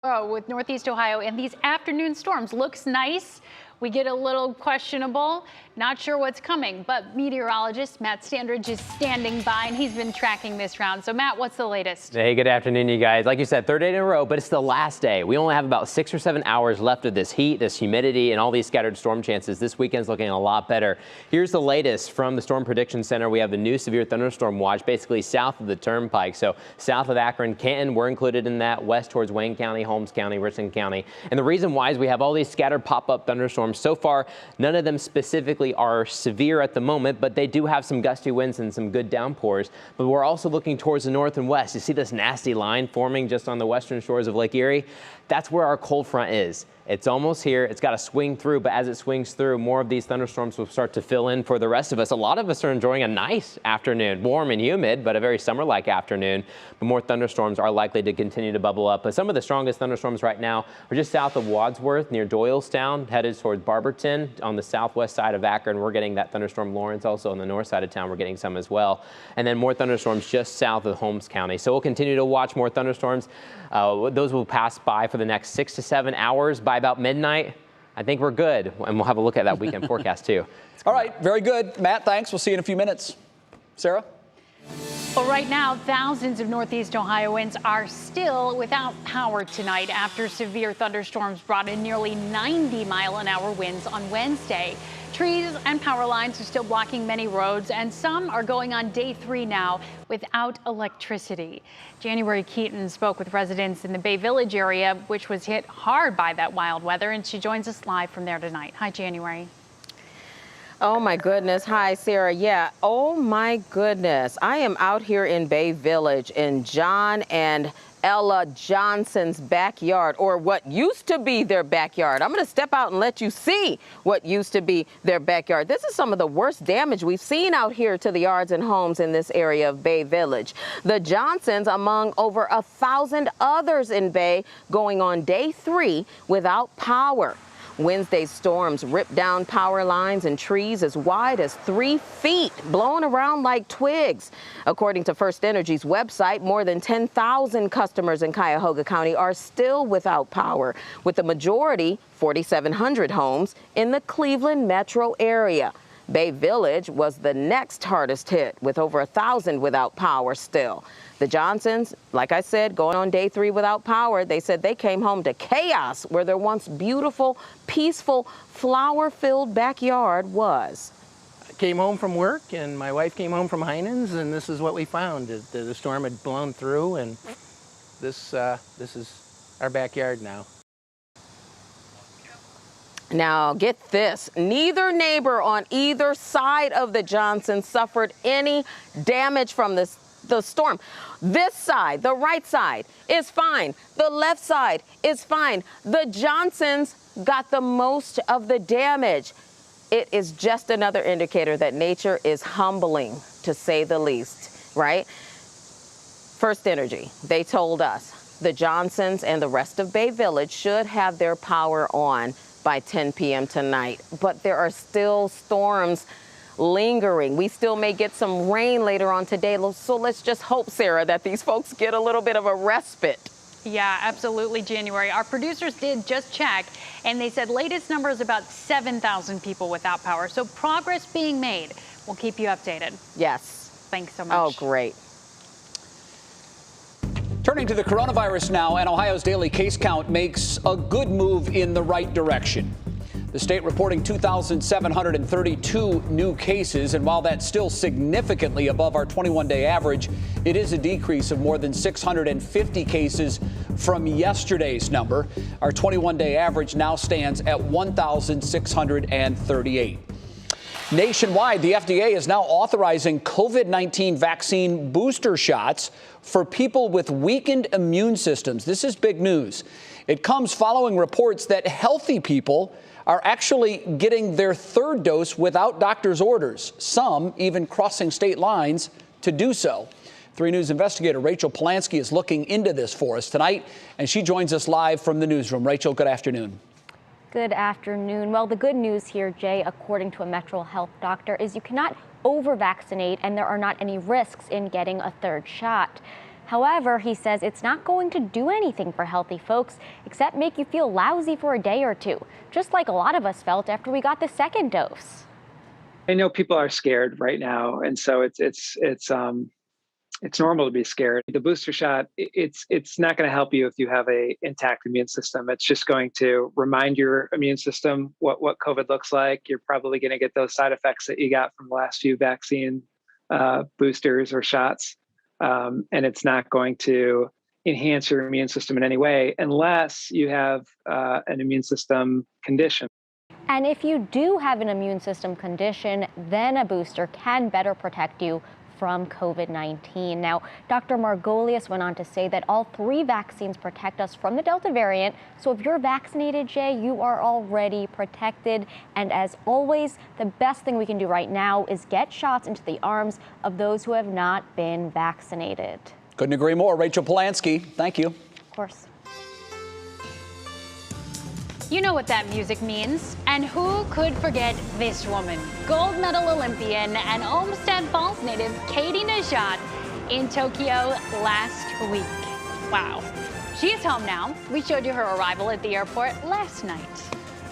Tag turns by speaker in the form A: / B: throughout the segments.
A: Oh, with Northeast Ohio and these afternoon storms. Looks nice. We get a little questionable. Not sure what's coming, but meteorologist Matt Standridge is standing by, and he's been tracking this round. So, Matt, what's the latest?
B: Hey, good afternoon, you guys. Like you said, third day in a row, but it's the last day. We only have about 6 or 7 hours left of this heat, this humidity, and all these scattered storm chances. This weekend's looking a lot better. Here's the latest from the Storm Prediction Center. We have the new severe thunderstorm watch basically south of the Turnpike. So south of Akron, Canton, we're included in that, west towards Wayne County, Holmes County, Richland County. And the reason why is we have all these scattered pop-up thunderstorms. So far, none of them specifically are severe at the moment, but they do have some gusty winds and some good downpours. But we're also looking towards the north and west. You see this nasty line forming just on the western shores of Lake Erie? That's where our cold front is. It's almost here. It's got to swing through, but as it swings through, more of these thunderstorms will start to fill in for the rest of us. A lot of us are enjoying a nice afternoon, warm and humid, but a very summer-like afternoon. But more thunderstorms are likely to continue to bubble up. But some of the strongest thunderstorms right now are just south of Wadsworth, near Doylestown, headed towards Barberton on the southwest side of Akron. We're getting that thunderstorm Lawrence. Also on the north side of town, we're getting some as well. And then more thunderstorms just south of Holmes County. So we'll continue to watch more thunderstorms. Those will pass by for the next 6 to 7 hours. By about midnight, I think we're good. And we'll have a look at that weekend forecast too.
C: All right, very good. Matt, thanks. We'll see you in a few minutes. Sarah?
A: Well, right now, thousands of Northeast Ohioans are still without power tonight after severe thunderstorms brought in nearly 90-mile-an-hour winds on Wednesday. Trees and power lines are still blocking many roads, and some are going on day 3 now without electricity. January Keaton spoke with residents in the Bay Village area, which was hit hard by that wild weather, and she joins us live from there tonight. Hi, January.
D: Oh my goodness. Hi, Sarah. Yeah. Oh my goodness. I am out here in Bay Village in John and Ella Johnson's backyard, or what used to be their backyard. I'm going to step out and let you see what used to be their backyard. This is some of the worst damage we've seen out here to the yards and homes in this area of Bay Village. The Johnsons, among over 1,000 others in Bay, going on day 3 without power. Wednesday's storms ripped down power lines and trees as wide as 3 feet, blowing around like twigs. According to First Energy's website, more than 10,000 customers in Cuyahoga County are still without power, with the majority, 4,700 homes, in the Cleveland metro area. Bay Village was the next hardest hit, with over 1,000 without power still. The Johnsons, like I said, going on day 3 without power. They said they came home to chaos where their once beautiful, peaceful, flower-filled backyard was.
E: I came home from work, and my wife came home from Heinen's, and this is what we found. The storm had blown through, and this is our backyard now.
D: Now, get this. Neither neighbor on either side of the Johnsons suffered any damage from the storm. This side, the right side, is fine. The left side is fine. The Johnsons got the most of the damage. It is just another indicator that nature is humbling, to say the least, right? First Energy, they told us the Johnsons and the rest of Bay Village should have their power on by 10 p.m. tonight, but there are still storms lingering. We still may get some rain later on today, so let's just hope, Sarah, that these folks get a little bit of a respite.
A: Yeah, absolutely, January. Our producers did just check, and they said latest number is about 7,000 people without power. So progress being made. We'll keep you updated.
D: Yes.
A: Thanks so much.
D: Oh, great.
C: Turning to the coronavirus now, and Ohio's daily case count makes a good move in the right direction. The state reporting 2,732 new cases, and while that's still significantly above our 21-day average, it is a decrease of more than 650 cases from yesterday's number. Our 21-day average now stands at 1,638. Nationwide, the FDA is now authorizing COVID-19 vaccine booster shots for people with weakened immune systems. This is big news. It comes following reports that healthy people are actually getting their 3rd dose without doctor's orders, some even crossing state lines to do so. 3 News investigator Rachel Polanski is looking into this for us tonight, and she joins us live from the newsroom. Rachel, good afternoon.
F: Good afternoon. Well, the good news here, Jay, according to a Metro Health doctor, is you cannot over-vaccinate and there are not any risks in getting a 3rd shot. However, he says it's not going to do anything for healthy folks except make you feel lousy for a day or two, just like a lot of us felt after we got the second dose.
G: I know people are scared right now, and so it's normal to be scared. The booster shot, it's not going to help you if you have a intact immune system. It's just going to remind your immune system what COVID looks like. You're probably going to get those side effects that you got from the last few vaccine boosters or shots, and it's not going to enhance your immune system in any way unless you have an immune system condition.
F: And if you do have an immune system condition, then a booster can better protect you from COVID-19. Now, Dr. Margolius went on to say that all 3 vaccines protect us from the Delta variant. So if you're vaccinated, Jay, you are already protected. And as always, the best thing we can do right now is get shots into the arms of those who have not been vaccinated.
C: Couldn't agree more. Rachel Polanski, thank you.
F: Of course.
A: You know what that music means. And who could forget this woman? Gold medal Olympian and Olmsted Falls native Katie Nageotte in Tokyo last week. Wow. She is home now. We showed you her arrival at the airport last night.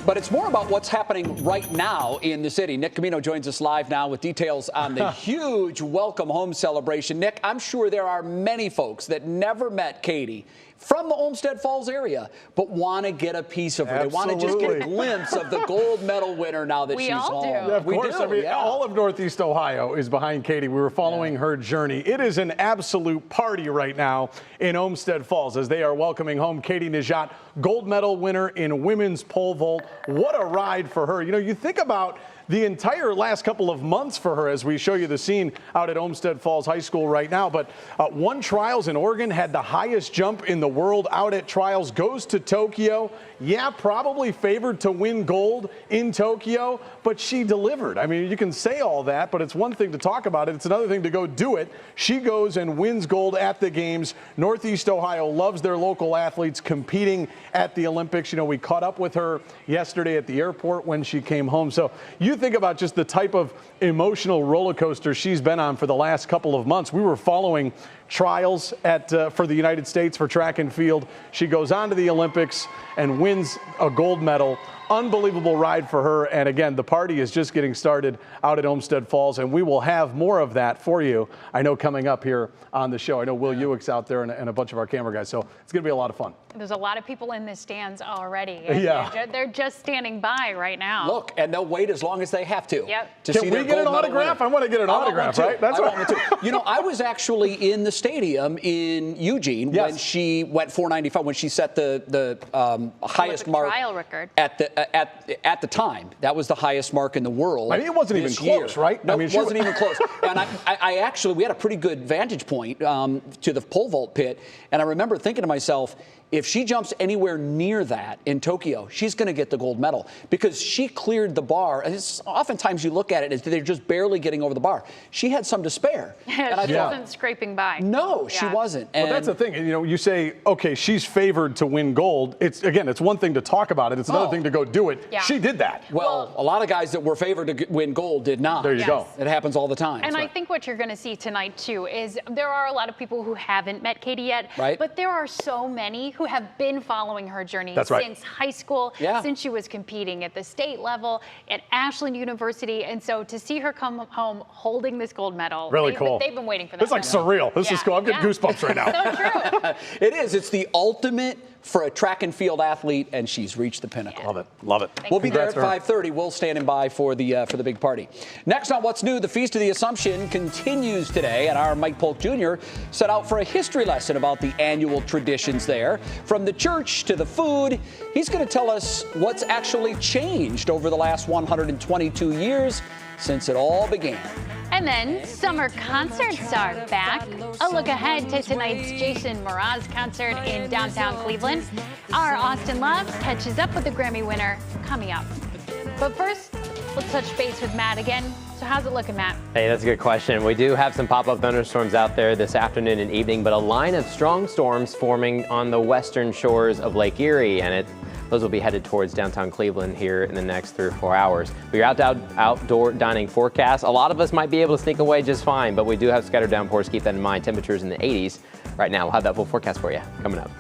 C: But it's more about what's happening right now in the city. Nick Camino joins us live now with details on the huge welcome home celebration. Nick, I'm sure there are many folks that never met Katie from the Olmsted Falls area, but want to get a piece of her.
H: Absolutely.
C: They want to just get a glimpse of the gold medal winner now that
A: We
C: she's
A: all
C: home.
A: do.
H: Yeah, of course. I mean,
C: yeah.
H: all of Northeast Ohio is behind Katie. We were following her journey. It is an absolute party right now in Olmsted Falls as they are welcoming home Katie Nageotte, gold medal winner in women's pole vault. What a ride for her. You know, you think about the entire last couple of months for her as we show you the scene out at Olmsted Falls High School right now. But won trials in Oregon, had the highest jump in the world out at trials, goes to Tokyo. Yeah, probably favored to win gold in Tokyo, but she delivered. I mean, you can say all that, but it's one thing to talk about it. It's another thing to go do it. She goes and wins gold at the games. Northeast Ohio loves their local athletes competing at the Olympics. You know, we caught up with her yesterday at the airport when she came home. So you think about just the type of emotional roller coaster she's been on for the last couple of months. We were following trials for the United States for track and field. She goes on to the Olympics and wins a gold medal. Unbelievable ride for her. And again, the party is just getting started out at Olmsted Falls, and we will have more of that for you, I know, coming up here on the show. I know Will Ewick's out there and a bunch of our camera guys, so it's going to be a lot of fun.
A: There's a lot of people in the stands already.
H: Yeah.
A: They're just standing by right now.
C: Look, and they'll wait as long as they have to.
A: Yep.
C: To
H: Can
C: see
H: we
C: their
H: get an
C: gold medal
H: autograph?
C: winner.
H: I want to get an autograph, right?
C: That's what I want to. You know, I was actually in the stadium in Eugene when she went 495, when she set the highest mark
A: trial record
C: at the time. That was the highest mark in the world.
H: I mean, it wasn't even close, right?
C: No,
H: I mean,
C: it wasn't even close. And I actually, we had a pretty good vantage point to the pole vault pit, and I remember thinking to myself, if she jumps anywhere near that in Tokyo, she's going to get the gold medal because she cleared the bar. And oftentimes you look at it as they're just barely getting over the bar. She had some to spare.
A: She wasn't scraping by.
C: No, she wasn't.
H: Well, that's the thing. You know, you say, okay, she's favored to win gold. It's one thing to talk about it. It's another thing to go do it.
A: Yeah.
H: She did that.
C: Well, a lot of guys that were favored to win gold did not.
H: There you go.
C: It happens all the time.
A: And I think what you're going to see tonight, too, is there are a lot of people who haven't met Katie yet.
C: Right.
A: But there are so many who have been following her journey since high school, since she was competing at the state level, at Ashland University. And so to see her come home holding this gold medal,
H: really cool.
A: They've been waiting for that.
H: It's like surreal. This is cool. I'm getting goosebumps right now.
A: So true.
C: It is. It's the ultimate for a track and field athlete, and she's reached the pinnacle.
H: Love it. Love it.
C: We'll be there at 5:30. We'll standing by for the big party. Next on What's New, the Feast of the Assumption continues today, and our Mike Polk Jr. set out for a history lesson about the annual traditions there. From the church to the food, he's going to tell us what's actually changed over the last 122 years since it all began.
A: And then summer concerts are back. A look ahead to tonight's Jason Mraz concert in downtown Cleveland. Our Austin Love catches up with the Grammy winner coming up. But first, let's touch base with Matt again. So how's it looking, Matt?
B: Hey, that's a good question. We do have some pop-up thunderstorms out there this afternoon and evening, but a line of strong storms forming on the western shores of Lake Erie, and those will be headed towards downtown Cleveland here in the next 3 or 4 hours. For your outdoor dining forecast, a lot of us might be able to sneak away just fine, but we do have scattered downpours. Keep that in mind. Temperatures in the 80s Right now, we'll have that full forecast for you coming up.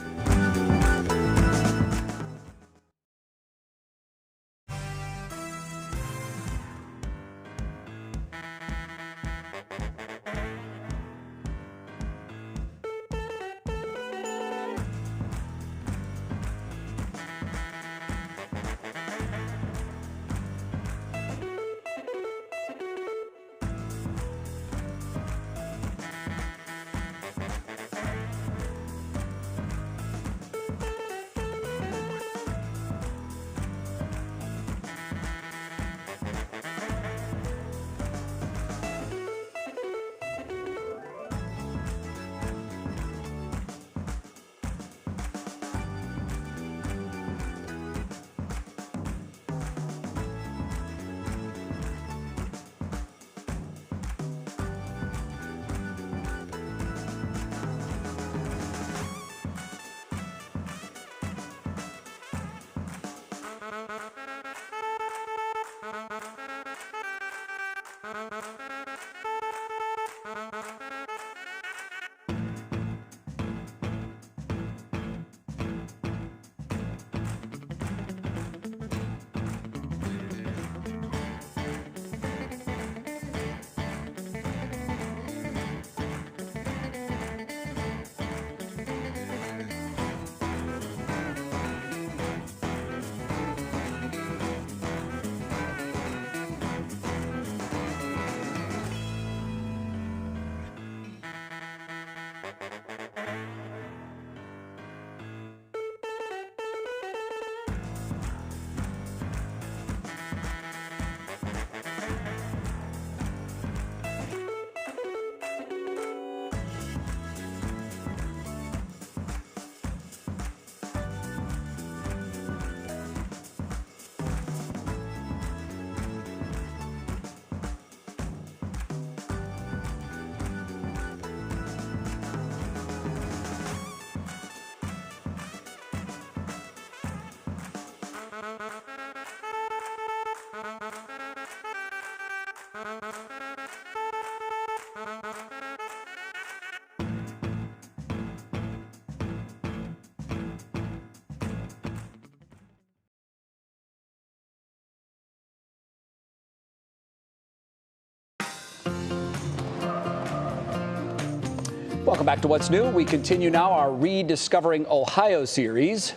C: Welcome back to What's New. We continue now our Rediscovering Ohio series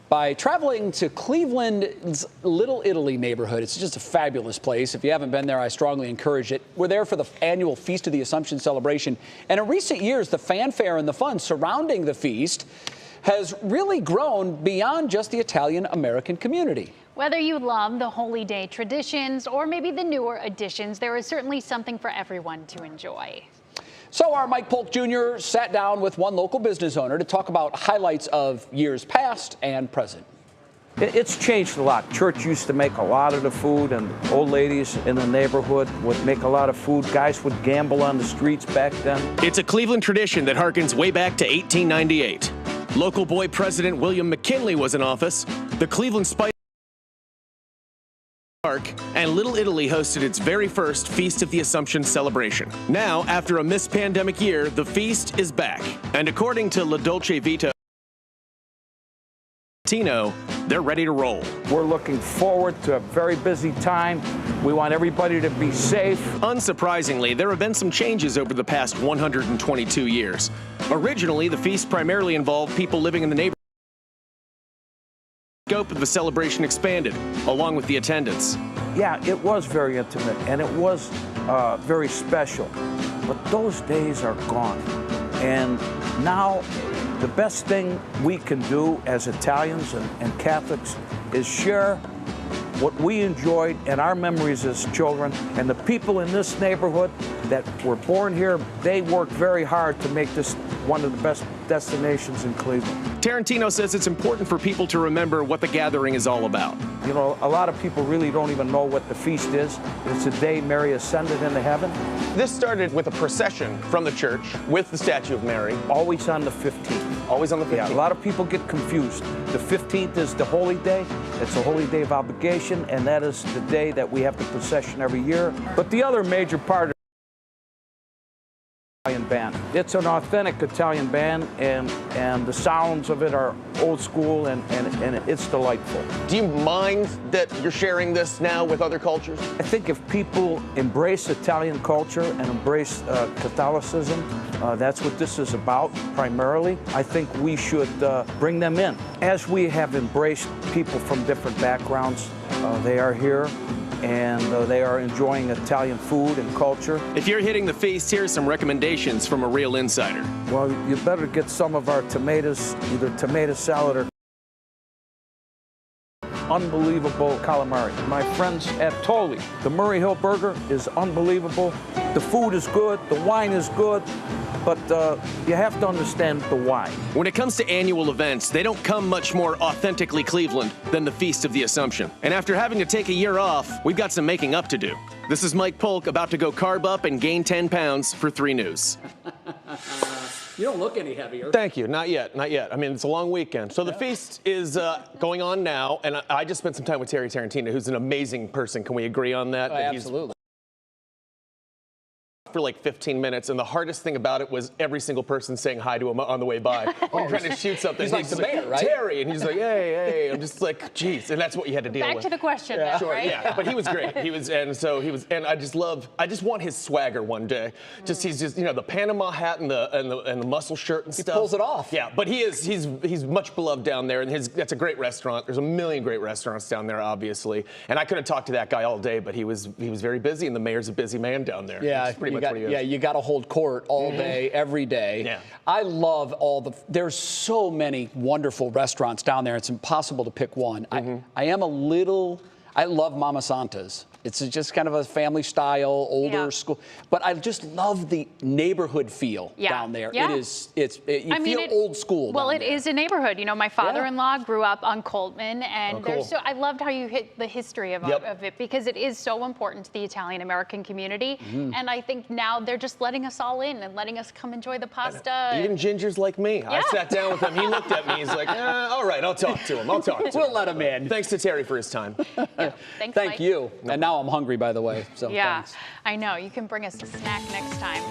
C: by traveling to Cleveland's Little Italy neighborhood. It's just a fabulous place. If you haven't been there, I strongly encourage it. We're there for the annual Feast of the Assumption celebration. And in recent years, the fanfare and the fun surrounding the feast has really grown beyond just the Italian-American community.
A: Whether you love the Holy Day traditions or maybe the newer additions, there is certainly something for everyone to enjoy.
C: So our Mike Polk Jr. sat down with one local business owner to talk about highlights of years past and present.
I: It's changed a lot. Church used to make a lot of the food, and old ladies in the neighborhood would make a lot of food. Guys would gamble on the streets back then.
J: It's a Cleveland tradition that harkens way back to 1898. Local boy President William McKinley was in office. The Cleveland Spice Park and Little Italy hosted its very first Feast of the Assumption celebration. Now, after a missed pandemic year, the feast is back. And according to La Dolce Vita, they're ready to roll.
I: We're looking forward to a very busy time. We want everybody to be safe.
J: Unsurprisingly, there have been some changes over the past 122 years. Originally, the feast primarily involved people living in the neighborhood. The scope of the celebration expanded, along with the attendance.
I: Yeah, it was very intimate, and it was very special. But those days are gone. And now, the best thing we can do as Italians and Catholics is share what we enjoyed and our memories as children. And the people in this neighborhood that were born here, they worked very hard to make this one of the best destinations in Cleveland.
J: Tarantino says it's important for people to remember what the gathering is all about.
I: You know, a lot of people really don't even know what the feast is. It's the day Mary ascended into heaven.
J: This started with a procession from the church with the statue of Mary.
I: Always on the 15th.
J: Always on the 15th.
I: Yeah, a lot of people get confused. The 15th is the holy day. It's a holy day of obligation, and that is the day that we have the procession every year. But the other major part Italian band. It's an authentic Italian band, and the sounds of it are old school, and it's delightful.
J: Do you mind that you're sharing this now with other cultures?
I: I think if people embrace Italian culture and embrace Catholicism, that's what this is about primarily. I think we should bring them in. As we have embraced people from different backgrounds, they are here, and they are enjoying Italian food and culture.
J: If you're hitting the feast, here are some recommendations from a real insider.
I: Well, you better get some of our tomatoes, either tomato salad or unbelievable calamari. My friends at Toli, the Murray Hill Burger is unbelievable. The food is good, the wine is good, but you have to understand the why.
J: When it comes to annual events, they don't come much more authentically Cleveland than the Feast of the Assumption. And after having to take a year off, we've got some making up to do. This is Mike Polk, about to go carb up and gain 10 pounds for 3 News.
C: You don't look any heavier.
J: Thank you. Not yet. Not yet. I mean, it's a long weekend. So the feast is going on now, and I just spent some time with Terry Tarantino, who's an amazing person. Can we agree on that?
C: Absolutely.
J: For like 15 minutes, and the hardest thing about it was every single person saying hi to him on the way by. I'm trying to shoot something.
C: He's like the mayor, right?
J: Terry, and he's like, hey. I'm just like, geez, and that's what you had to deal with.
A: Back to the question, now,
J: Sure,
A: right?
J: yeah, but he was great. And I just want his swagger one day. He's just, the Panama hat and the muscle shirt and stuff.
C: He pulls it off.
J: Yeah, but he's much beloved down there, and that's a great restaurant. There's a million great restaurants down there, obviously. And I could have talked to that guy all day, but he was very busy, and the mayor's a busy man down there.
C: Yeah, you got to hold court all day, every day.
J: Yeah.
C: I love there's so many wonderful restaurants down there. It's impossible to pick one. I love Mama Santa's. It's just kind of a family style, older school. But I just love the neighborhood feel down there.
A: Yeah.
C: You feel old school.
A: Well,
C: it
A: is a neighborhood. My father-in-law grew up on Coltman, and I loved how you hit the history of it, because it is so important to the Italian-American community. And I think now they're just letting us all in and letting us come enjoy the pasta.
J: Even gingers like me. I sat down with him. He looked at me. He's like, all right, I'll talk to him.
C: We'll let him in.
J: Thanks to Terry for his time.
A: Thanks,
C: Thank
A: Mike.
C: you. And now I'm hungry, by the way. So thanks.
A: I know. You can bring us a snack next time.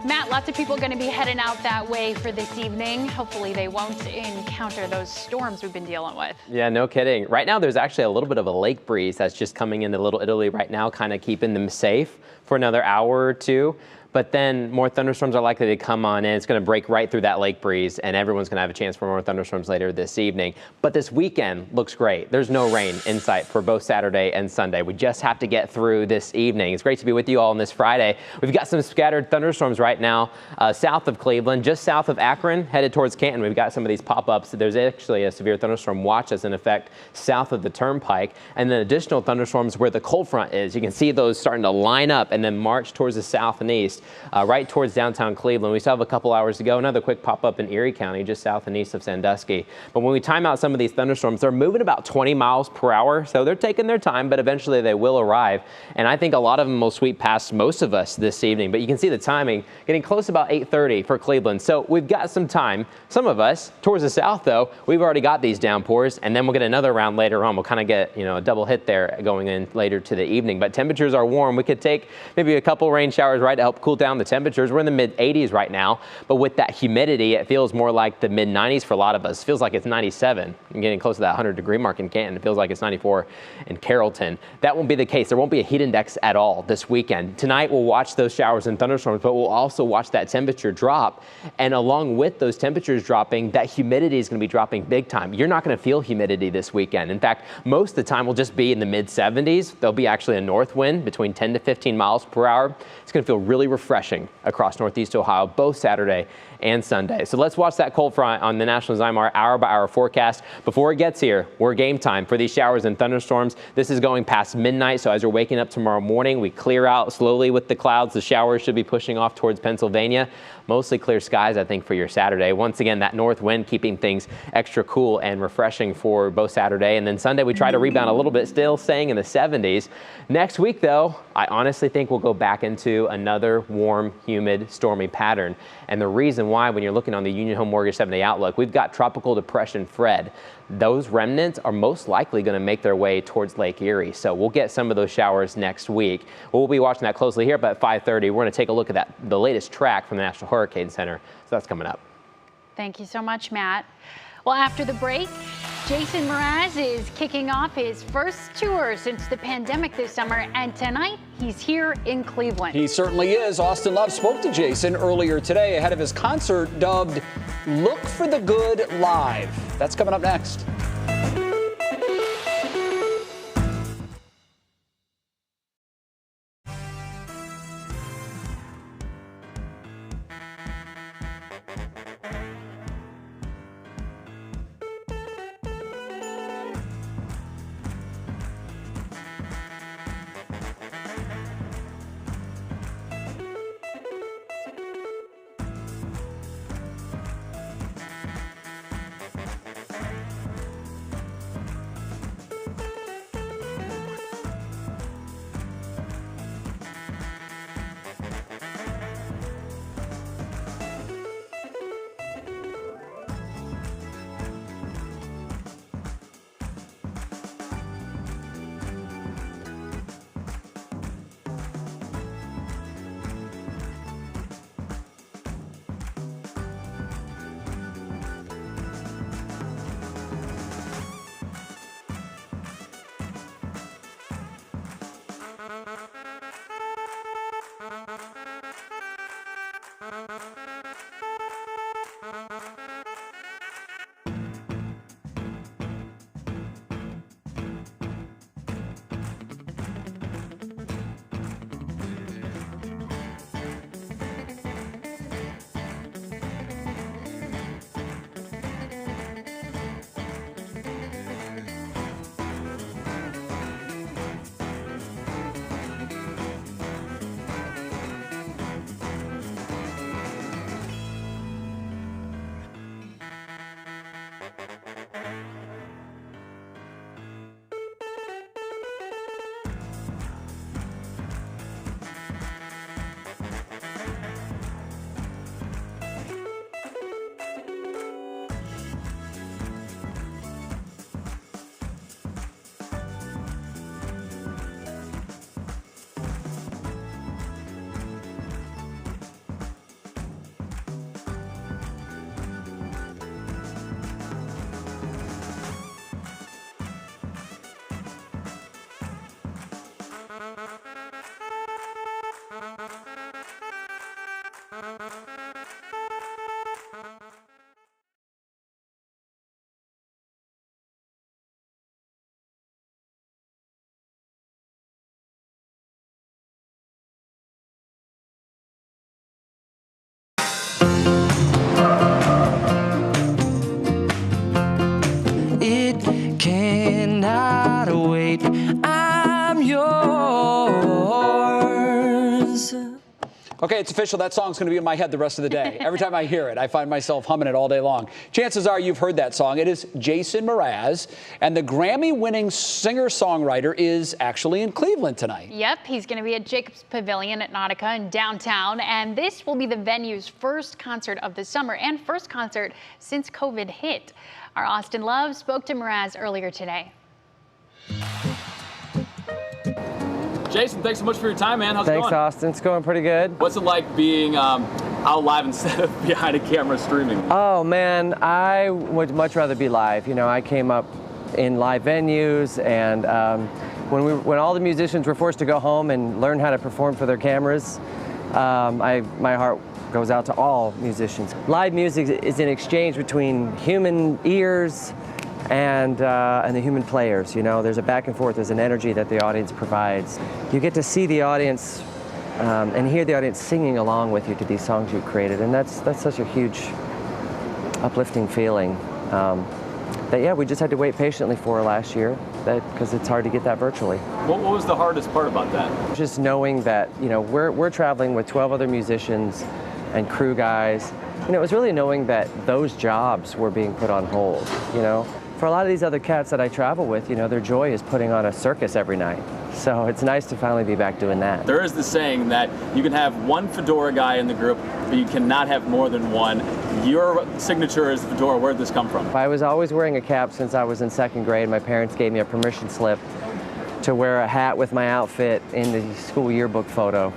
A: Matt, lots of people going to be heading out that way for this evening. Hopefully they won't encounter those storms we've been dealing with.
B: Yeah, no kidding. Right now, there's actually a little bit of a lake breeze that's just coming into Little Italy right now, kind of keeping them safe for another hour or two. But then more thunderstorms are likely to come on in. It's going to break right through that lake breeze, and everyone's going to have a chance for more thunderstorms later this evening. But this weekend looks great. There's no rain in sight for both Saturday and Sunday. We just have to get through this evening. It's great to be with you all on this Friday. We've got some scattered thunderstorms right now south of Cleveland, just south of Akron, headed towards Canton. We've got some of these pop-ups. There's actually a severe thunderstorm watch that's in effect south of the Turnpike, and then additional thunderstorms where the cold front is. You can see those starting to line up and then march towards the south and east. Right towards downtown Cleveland. We still have a couple hours to go. Another quick pop-up in Erie County, just south and east of Sandusky. But when we time out some of these thunderstorms, they're moving about 20 miles per hour, so they're taking their time, but eventually they will arrive. And I think a lot of them will sweep past most of us this evening. But you can see the timing getting close to about 8:30 for Cleveland. So we've got some time. Some of us, towards the south, though, we've already got these downpours, and then we'll get another round later on. We'll kind of get, a double hit there going in later to the evening. But temperatures are warm. We could take maybe a couple rain showers, right, to help cool down the temperatures. We're in the mid-80s right now, but with that humidity, it feels more like the mid-90s for a lot of us. It feels like it's 97. I'm getting close to that 100-degree mark in Canton. It feels like it's 94 in Carrollton. That won't be the case. There won't be a heat index at all this weekend. Tonight, we'll watch those showers and thunderstorms, but we'll also watch that temperature drop. And along with those temperatures dropping, that humidity is going to be dropping big time. You're not going to feel humidity this weekend. In fact, most of the time will just be in the mid-70s. There'll be actually a north wind between 10 to 15 miles per hour. It's going to feel really refreshing across Northeast Ohio, both Saturday and Sunday. So let's watch that cold front on the National Zymar hour-by-hour forecast. Before it gets here, we're game time for these showers and thunderstorms. This is going past midnight, so as you're waking up tomorrow morning, we clear out slowly with the clouds. The showers should be pushing off towards Pennsylvania. Mostly clear skies, I think, for your Saturday. Once again, that north wind keeping things extra cool and refreshing for both Saturday. And then Sunday, we try to rebound a little bit, still staying in the 70s. Next week, though, I honestly think we'll go back into another warm, humid, stormy pattern. And the reason why, when you're looking on the Union Home Mortgage 7-day outlook, we've got Tropical Depression Fred those remnants are most likely going to make their way towards Lake Erie. So we'll get some of those showers next week. We'll be watching that closely here, but at 5:30, we're going to take a look at the latest track from the National Hurricane Center. So that's coming up.
A: Thank you so much, Matt. Well, after the break, Jason Mraz is kicking off his first tour since the pandemic this summer, and tonight he's here in Cleveland.
C: He certainly is. Austin Love spoke to Jason earlier today ahead of his concert dubbed Look for the Good Live. That's coming up next.
K: Cannot wait, I'm yours.
C: Okay, it's official. That song's going to be in my head the rest of the day. Every time I hear it, I find myself humming it all day long. Chances are you've heard that song. It is Jason Mraz, and the Grammy-winning singer-songwriter is actually in Cleveland tonight.
A: Yep, he's going to be at Jacobs Pavilion at Nautica in downtown, and this will be the venue's first concert of the summer and first concert since COVID hit. Our Austin Love spoke to Mraz earlier today.
L: Jason, thanks so much for your time, man. How's it going?
M: Thanks, Austin. It's going pretty good.
L: What's it like being out live instead of behind a camera streaming?
M: Oh, man, I would much rather be live. You know, I came up in live venues, and when all the musicians were forced to go home and learn how to perform for their cameras, my heart goes out to all musicians. Live music is an exchange between human ears and the human players. You know, there's a back and forth, there's an energy that the audience provides. You get to see the audience and hear the audience singing along with you to these songs you've created, and that's such a huge uplifting feeling that, yeah, we just had to wait patiently for last year, because it's hard to get that virtually.
L: What was the hardest part about that?
M: Just knowing that, you know, we're traveling with 12 other musicians and crew guys. You know, it was really knowing that those jobs were being put on hold, you know. for a lot of these other cats that I travel with, you know, their joy is putting on a circus every night. So it's nice to finally be back doing that.
L: There is the saying that you can have one fedora guy in the group, but you cannot have more than one. Your signature is fedora. Where did this come from?
M: I was always wearing a cap since I was in 2nd grade. My parents gave me a permission slip to wear a hat with my outfit in the school yearbook photo.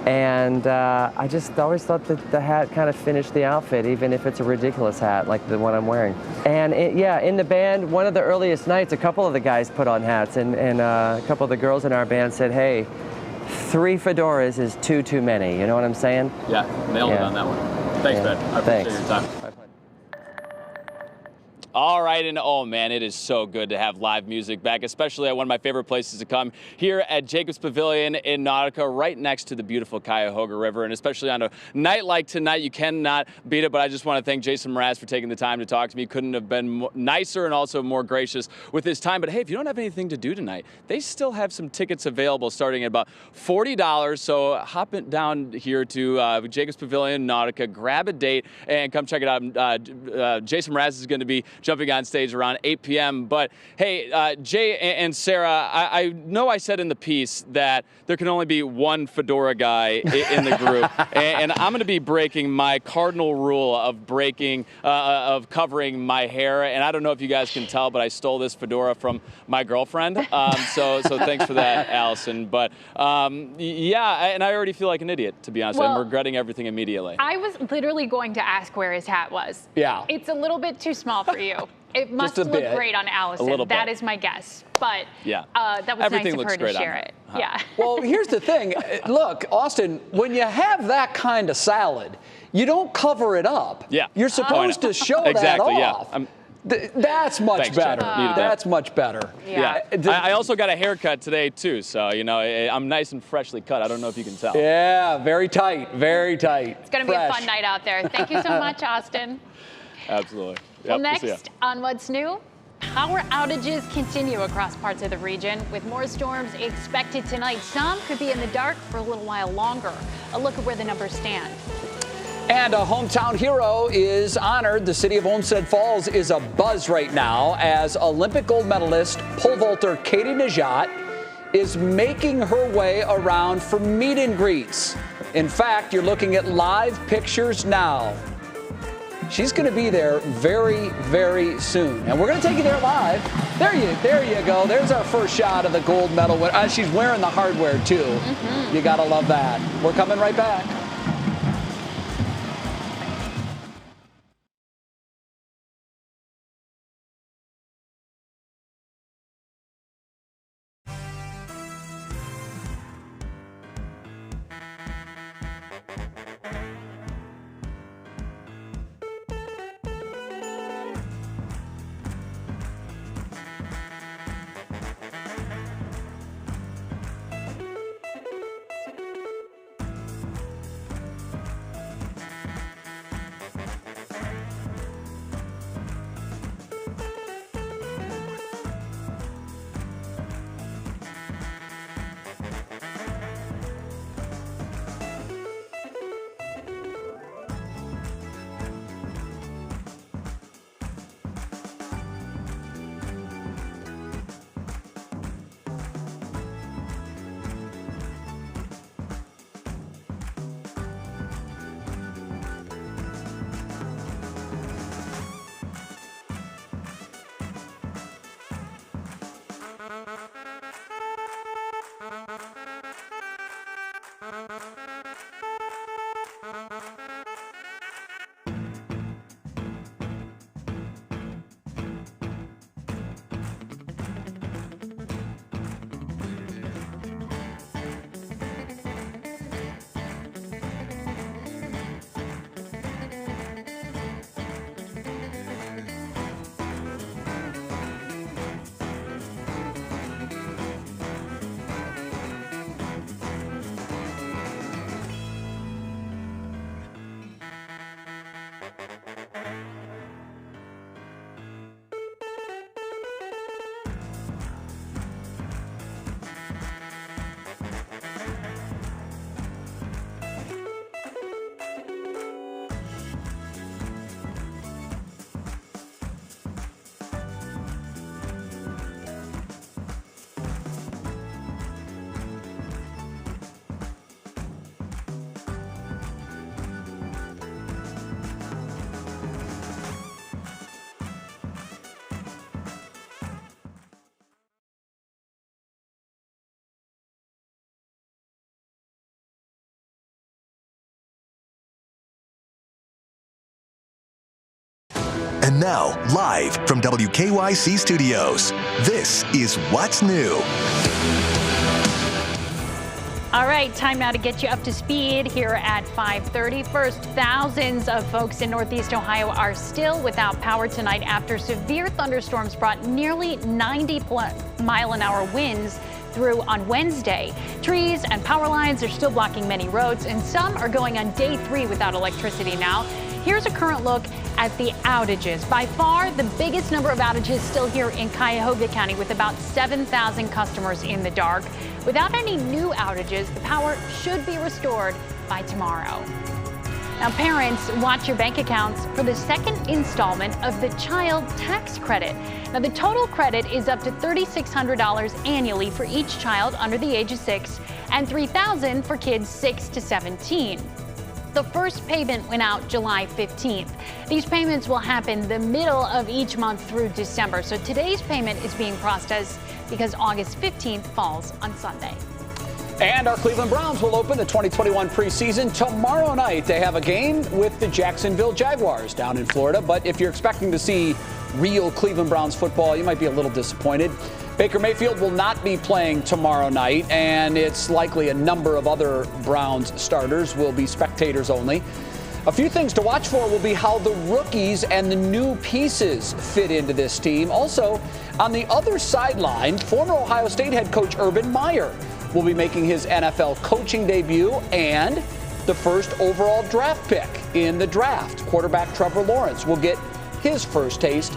M: And I just always thought that the hat kind of finished the outfit, even if it's a ridiculous hat like the one I'm wearing. And yeah, in the band, one of the earliest nights, a couple of the guys put on hats, and a couple of the girls in our band said, hey, 3 fedoras is too many. You know what I'm saying?
L: Yeah, nailed it on that one. Thanks, Ben. I appreciate your time. All right, and oh man, it is so good to have live music back, especially at one of my favorite places to come, here at Jacobs Pavilion in Nautica, right next to the beautiful Cuyahoga River, and especially on a night like tonight, you cannot beat it. But I just want to thank Jason Mraz for taking the time to talk to me. Couldn't have been nicer and also more gracious with his time. But hey, if you don't have anything to do tonight, they still have some tickets available starting at about $40. So hop it down here to Jacobs Pavilion Nautica, grab a date, and come check it out. Jason Mraz is going to be jumping on stage around 8 p.m. But hey, Jay and Sara, I know I said in the piece that there can only be one fedora guy in the group, and I'm going to be breaking my cardinal rule of covering my hair. And I don't know if you guys can tell, but I stole this fedora from my girlfriend. So thanks for that, Allison. But yeah, and I already feel like an idiot, to be honest. I'm regretting everything immediately.
A: I was literally going to ask where his hat was.
C: Yeah.
A: It's a little bit too small for you. It must look great on Allison. That is my guess. But
L: yeah,
A: that was
L: everything
A: nice of her to share it.
L: Huh.
A: Yeah.
C: Well, here's the thing. Look, Austin, when you have that kind of salad, you don't cover it up.
L: Yeah.
C: You're supposed to show that off.
L: Yeah.
C: That's much
L: Thanks,
C: better.
L: Jen.
C: That's much better.
L: Yeah. I also got a haircut today, too. So, you know, I'm nice and freshly cut. I don't know if you can tell.
C: Yeah, very tight. Very tight.
A: It's going to be a fun night out there. Thank you so much, Austin.
L: Absolutely.
A: Well, next on What's New, power outages continue across parts of the region, with more storms expected tonight. Some could be in the dark for a little while longer. A look at where the numbers stand.
C: And a hometown hero is honored. The city of Olmsted Falls is abuzz right now as Olympic gold medalist pole vaulter Katie Nageotte is making her way around for meet and greets. In fact, you're looking at live pictures now. She's going to be there very, very soon. And we're going to take you there live. There you go. There's our first shot of the gold medal. She's wearing the hardware, too. You got to love that. We're coming right back.
N: And now, live from WKYC Studios, this is What's New.
A: All right, time now to get you up to speed here at 5:30. First, thousands of folks in Northeast Ohio are still without power tonight after severe thunderstorms brought nearly 90-mile-an-hour winds through on Wednesday. Trees and power lines are still blocking many roads, and some are going on day 3 without electricity now. Here's a current look at the outages. By far, the biggest number of outages still here in Cuyahoga County, with about 7,000 customers in the dark. Without any new outages, the power should be restored by tomorrow. Now, parents, watch your bank accounts for the second installment of the child tax credit. Now, the total credit is up to $3,600 annually for each child under the age of 6 and $3,000 for kids 6 to 17. The first payment went out July 15th. These payments will happen the middle of each month through December. So today's payment is being processed because August 15th falls on Sunday.
C: And our Cleveland Browns will open the 2021 preseason tomorrow night. They have a game with the Jacksonville Jaguars down in Florida. But if you're expecting to see real Cleveland Browns football, you might be a little disappointed. Baker Mayfield will not be playing tomorrow night, and it's likely a number of other Browns starters will be spectators only. A few things to watch for will be how the rookies and the new pieces fit into this team. Also, on the other sideline, former Ohio State head coach Urban Meyer will be making his NFL coaching debut and the first overall draft pick in the draft. Quarterback Trevor Lawrence will get his first taste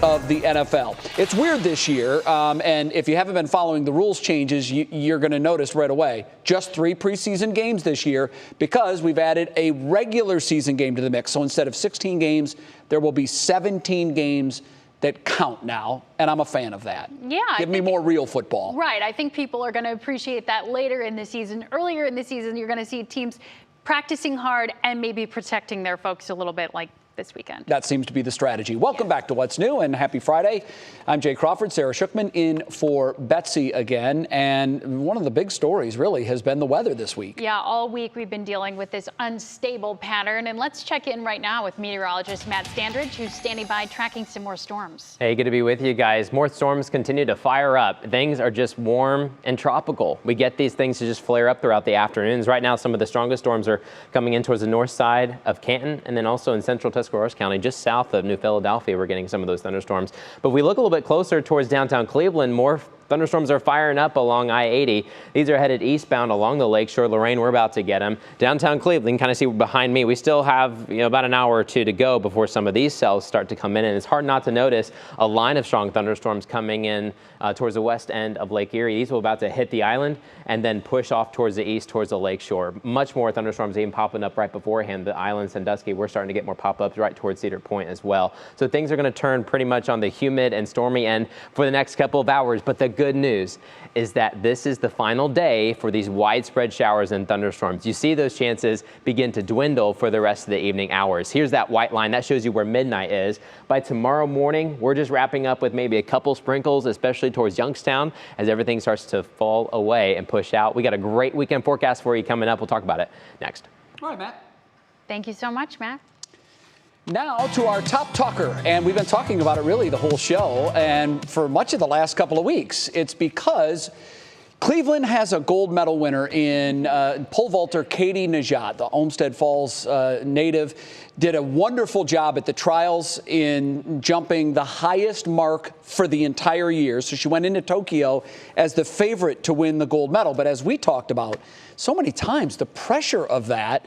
C: of the NFL. It's weird this year, and if you haven't been following the rules changes, you're going to notice right away. Just 3 preseason games this year because we've added a regular season game to the mix. So instead of 16 games, there will be 17 games that count now, and I'm a fan of that.
A: Yeah.
C: Give me more real football.
A: Right. I think people are going to appreciate that later in the season. Earlier in the season, you're going to see teams practicing hard and maybe protecting their folks a little bit, like this weekend.
C: That seems to be the strategy. Welcome back to What's New and happy Friday. I'm Jay Crawford, Sarah Schuchman in for Betsy again. And one of the big stories really has been the weather this week.
A: Yeah, all week we've been dealing with this unstable pattern. And let's check in right now with meteorologist Matt Standridge, who's standing by tracking some more storms.
B: Hey, good to be with you guys. More storms continue to fire up. Things are just warm and tropical. We get these things to just flare up throughout the afternoons. Right now, some of the strongest storms are coming in towards the north side of Canton and then also in central Tuscaloosa County, just south of New Philadelphia. We're getting some of those thunderstorms. But if we look a little bit closer towards downtown Cleveland, more thunderstorms are firing up along I-80. These are headed eastbound along the lakeshore. Lorraine, we're about to get them. Downtown Cleveland, kind of see behind me, we still have about an hour or two to go before some of these cells start to come in. And it's hard not to notice a line of strong thunderstorms coming in towards the west end of Lake Erie. These will about to hit the island and then push off towards the east, towards the lakeshore. Much more thunderstorms even popping up right beforehand. The island, Sandusky, we're starting to get more pop-ups right towards Cedar Point as well. So things are going to turn pretty much on the humid and stormy end for the next couple of hours. But the good news is that this is the final day for these widespread showers and thunderstorms. You see those chances begin to dwindle for the rest of the evening hours. Here's that white line. That shows you where midnight is. By tomorrow morning, we're just wrapping up with maybe a couple sprinkles, especially towards Youngstown, as everything starts to fall away and push out. We got a great weekend forecast for you coming up. We'll talk about it next.
C: All right, Matt.
A: Thank you so much, Matt.
C: Now to our top talker, and we've been talking about it really the whole show, and for much of the last couple of weeks. It's because Cleveland has a gold medal winner in pole vaulter Katie Nageotte, the Olmsted Falls native, did a wonderful job at the trials in jumping the highest mark for the entire year. So she went into Tokyo as the favorite to win the gold medal. But as we talked about so many times, the pressure of that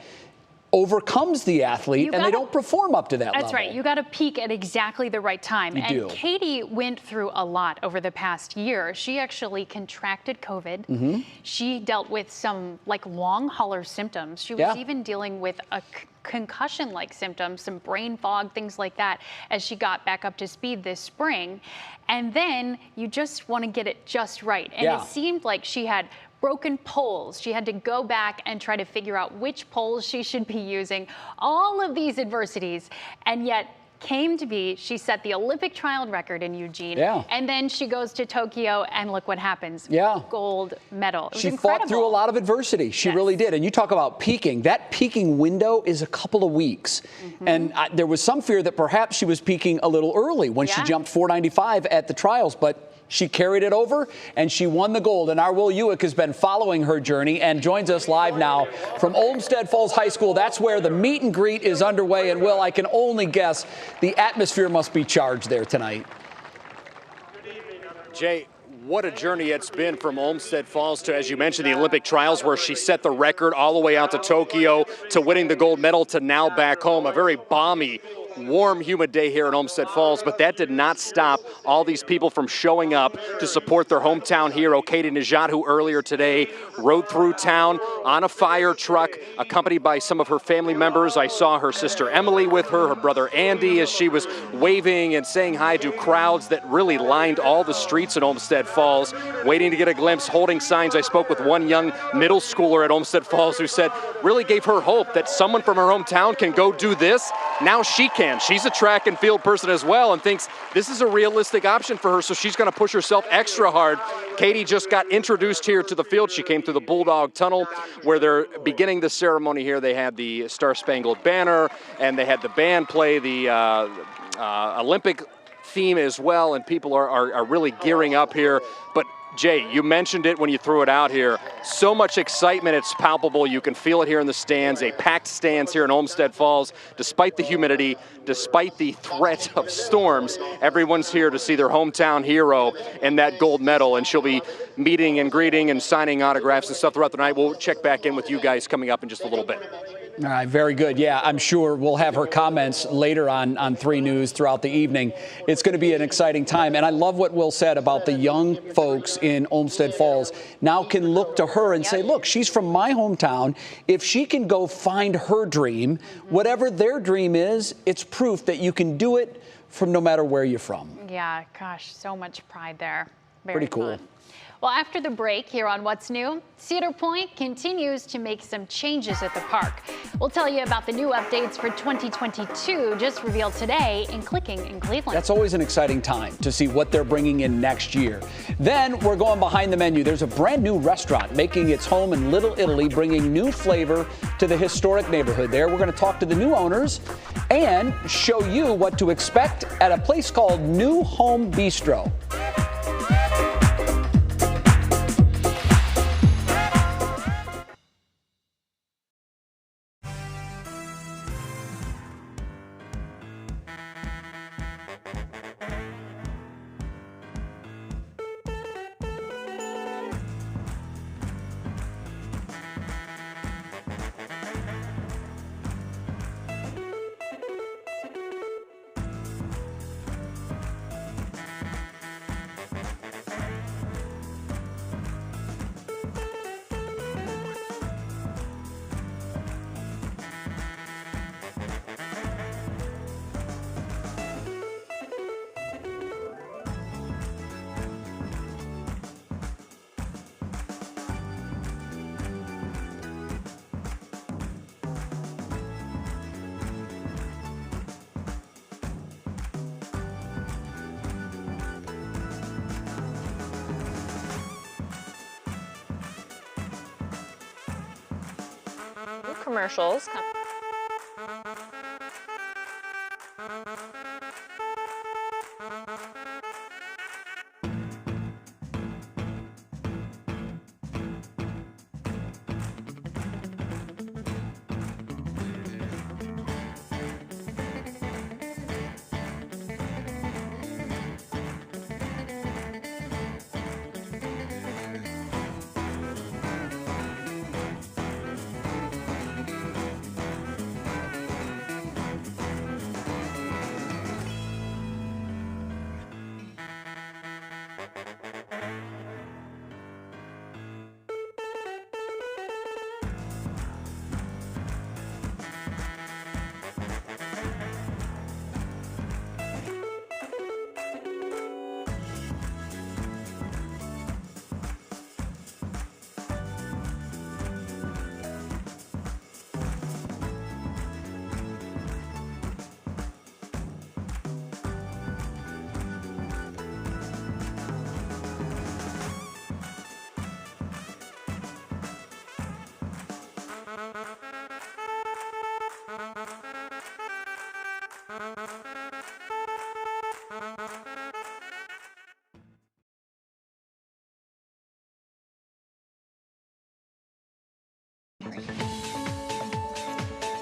C: overcomes the athlete and they don't perform up to that level.
A: That's right. You got to peak at exactly the right time.
C: You do.
A: Katie went through a lot over the past year. She actually contracted COVID.
C: Mm-hmm.
A: She dealt with some long hauler symptoms. She was even dealing with a concussion-like symptoms, some brain fog, things like that, as she got back up to speed this spring. And then you just want to get it just right. And it seemed like she had broken poles. She had to go back and try to figure out which poles she should be using, all of these adversities. And yet came to be, she set the Olympic trial record in Eugene.
C: Yeah.
A: And then she goes to Tokyo, and look what happens.
C: Yeah.
A: Gold medal. It was
C: She
A: incredible.
C: fought through a lot of adversity. She
A: Yes.
C: really did. And you talk about peaking. That peaking window is a couple of weeks. And there was some fear that perhaps she was peaking a little early when she
A: Yeah.
C: jumped 495 at the trials, but she carried it over and she won the gold. And our Will Ewick has been following her journey and joins us live now from Olmsted Falls High School. That's where the meet and greet is underway. And Will, I can only guess the atmosphere must be charged there tonight.
O: Jay, what a journey it's been from Olmsted Falls to, as you mentioned, the Olympic trials where she set the record all the way out to Tokyo, to winning the gold medal, to now back home. A very balmy, warm, humid day here in Olmsted Falls, but that did not stop all these people from showing up to support their hometown hero, Katie Nageotte, who earlier today rode through town on a fire truck, accompanied by some of her family members. I saw her sister Emily with her, her brother Andy, as she was waving and saying hi to crowds that really lined all the streets in Olmsted Falls, waiting to get a glimpse, holding signs. I spoke with one young middle schooler at Olmsted Falls who said, really gave her hope that someone from her hometown can go do this. Now she can. She's a track and field person as well and thinks this is a realistic option for her, so she's going to push herself extra hard. Katie just got introduced here to the field. She came through the Bulldog Tunnel where they're beginning the ceremony here. They had the Star-Spangled Banner and they had the band play the Olympic theme as well, and people are really gearing up here. But Jay, you mentioned it when you threw it out here. So much excitement, it's palpable. You can feel it here in the stands, a packed stands here in Olmsted Falls. Despite the humidity, despite the threat of storms, everyone's here to see their hometown hero and that gold medal, and she'll be meeting and greeting and signing autographs and stuff throughout the night. We'll check back in with you guys coming up in just a little bit.
C: All right, very good. Yeah, I'm sure we'll have her comments later on 3 News throughout the evening. It's going to be an exciting time. And I love what Will said about the young folks in Olmsted Falls now can look to her and say, look, she's from my hometown. If she can go find her dream, whatever their dream is, it's proof that you can do it from no matter where you're from.
A: Yeah, gosh, so much pride there. Very
C: Pretty cool.
A: fun. Well, after the break here on What's New, Cedar Point continues to make some changes at the park. We'll tell you about the new updates for 2022 just revealed today in Clicking in Cleveland.
C: That's always an exciting time to see what they're bringing in next year. Then we're going behind the menu. There's a brand new restaurant making its home in Little Italy, bringing new flavor to the historic neighborhood there. We're going to talk to the new owners and show you what to expect at a place called New Home Bistro.
P: Commercials.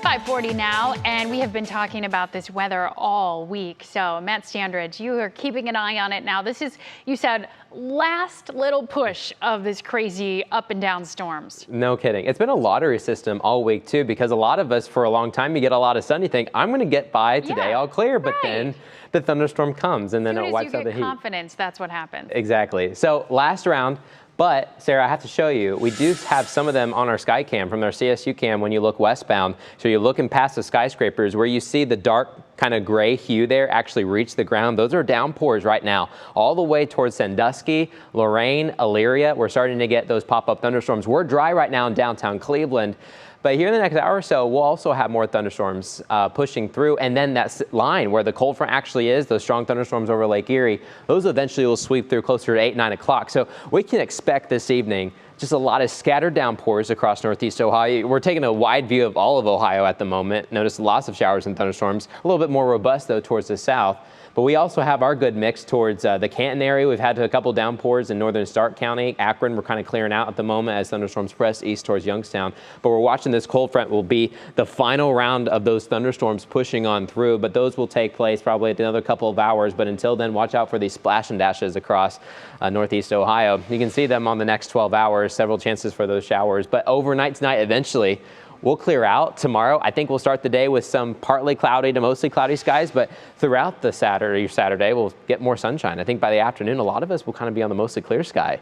A: 5:40 now, and we have been talking about this weather all week. So, Matt Standridge, you are keeping an eye on it now. This is, you said, last little push of this crazy up and down storms.
B: No kidding. It's been a lottery system all week, too, because a lot of us, for a long time, you get a lot of sun, you think, I'm going to get by today all clear, but then the thunderstorm comes, and then it wipes out the heat.
A: Confidence, that's what happens.
B: Exactly. So, last round. But, Sarah, I have to show you, we do have some of them on our sky cam from our CSU cam when you look westbound. So you're looking past the skyscrapers where you see the dark kind of gray hue there actually reach the ground. Those are downpours right now, all the way towards Sandusky, Lorain, Elyria. We're starting to get those pop-up thunderstorms. We're dry right now in downtown Cleveland. But here in the next hour or so, we'll also have more thunderstorms pushing through. And then that line where the cold front actually is, those strong thunderstorms over Lake Erie, those eventually will sweep through closer to 8, 9 o'clock. So we can expect this evening just a lot of scattered downpours across Northeast Ohio. We're taking a wide view of all of Ohio at the moment. Notice lots of showers and thunderstorms. A little bit more robust, though, towards the south. But we also have our good mix towards the Canton area. We've had a couple downpours in northern Stark County. Akron, we're kind of clearing out at the moment as thunderstorms press east towards Youngstown. But we're watching this cold front will be the final round of those thunderstorms pushing on through. But those will take place probably at another couple of hours. But until then, watch out for these splash and dashes across Northeast Ohio. You can see them on the next 12 hours, several chances for those showers. But overnight tonight, eventually, we'll clear out tomorrow. I think we'll start the day with some partly cloudy to mostly cloudy skies, but throughout the Saturday, we'll get more sunshine. I think by the afternoon, a lot of us will kind of be on the mostly clear sky.